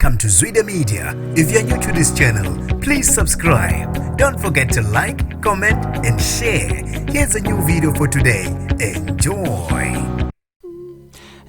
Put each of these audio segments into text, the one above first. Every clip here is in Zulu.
Welcome to Zwide Media. If you're new to this channel, please subscribe. Don't forget to like, comment, and share. Here's a new video for today. Enjoy.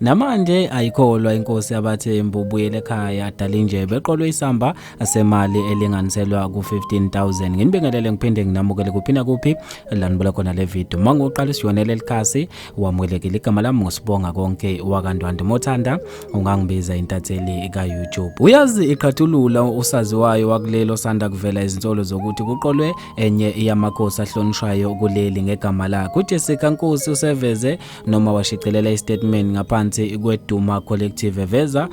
Namanje ayikolwa inkosi sabathembu ubuyele ekhaya adala injebe eqolwe isamba semali elinganiselwa ku-15,000. Nginibingelele ngiphinde nginamukele kuphina kuphi lanibula khona le video. Mangoqala siyonele likhasi wamwelekile igama lami ngosibonga konke wakandwande Mothanda ungangibiza intatheli ka YouTube. Uyazi iqhathulula usaziwayo wakulelo sanda kuvela izinsolo zokuthi kuqolwe enye yamakhosi ahlonishwayo kuleli ngegama lakhe. uJessica Nkosi useveze noma washicelela istatement ngaphansi kweduma collective eveza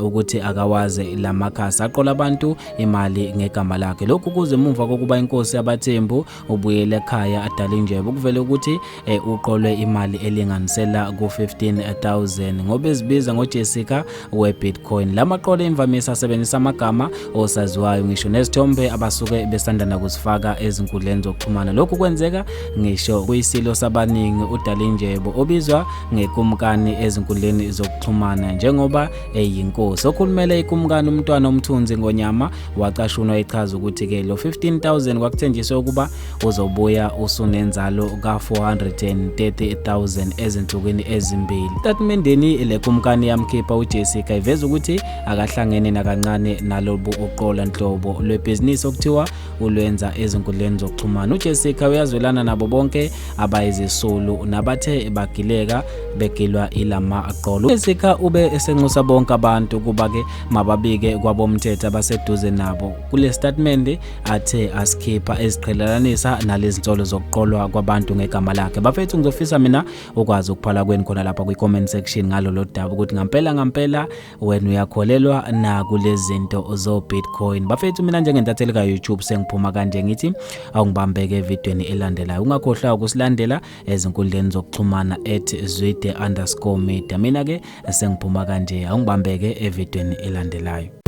ukuthi akawaze lamakhasi aqola abantu imali ngegama lakhe. Lokhu kuze emumva kokuba inkosi sabathembu ubuyele ekhaya adala injebe kuvele ukuthi uqolwe imali elinganisela ku-15,000 ngoba ezibiza ngoJessica weBitcoin. Lamaqolo imvamisa asebenzisa amagama osaziwayo ngisho nezithombe abasuke besandana kuzifaka ezinkundleni zokuxhumana. Lokhu kwenzeka ngisho kuyisilo sabaningi udala injebe obizwa ngekumkani ezinkundleni zokuxhumana njengoba eyinkosi. Okhulumele ikumkani umntwana omthunzi ngonyama wacashunwa ichaza ukuthi ke lo 15,000 kwakuthenjiswe ukuba uzobuya usunenzalo ka430,000 ezinsukwini ezimbili. Statementeni lekumkani yamkhipha uJessica iveza ukuthi akahlangene nakancane nalobu uqola nhlobo lwebhizinisi okuthiwa ulwenza ezinkundleni zokuxhumana. uJessica uyazwelana nabo bonke abayizisulu nabathe bagileka begilwa ilama aqolo. uJessica ube esenxusa bonke abantu kuba ke mababike kwabomthetho abaseduze nabo. Kule statement athe asikhipha eziqhelelanisa nalezi nsolo zokuqolwa kwabantu ngegama lakhe. Bafethu ngizofisa mina ukwazi ukuphala kweni khona lapha kwi-comment section ngalo lo daba ukuthi ngampela wena uyakholelwa na kulezi zinto zo Bitcoin. Bafethu mina njengentatheli ka YouTube sengiphuma kanje ngithi awungibambeke evidweni elandelayo. Ungakhohlwa ukusilandela ezinkundleni zokuxhumana @zwide_media. Mina ke sengiphuma kanje awungibambeke evidweni elandelayo.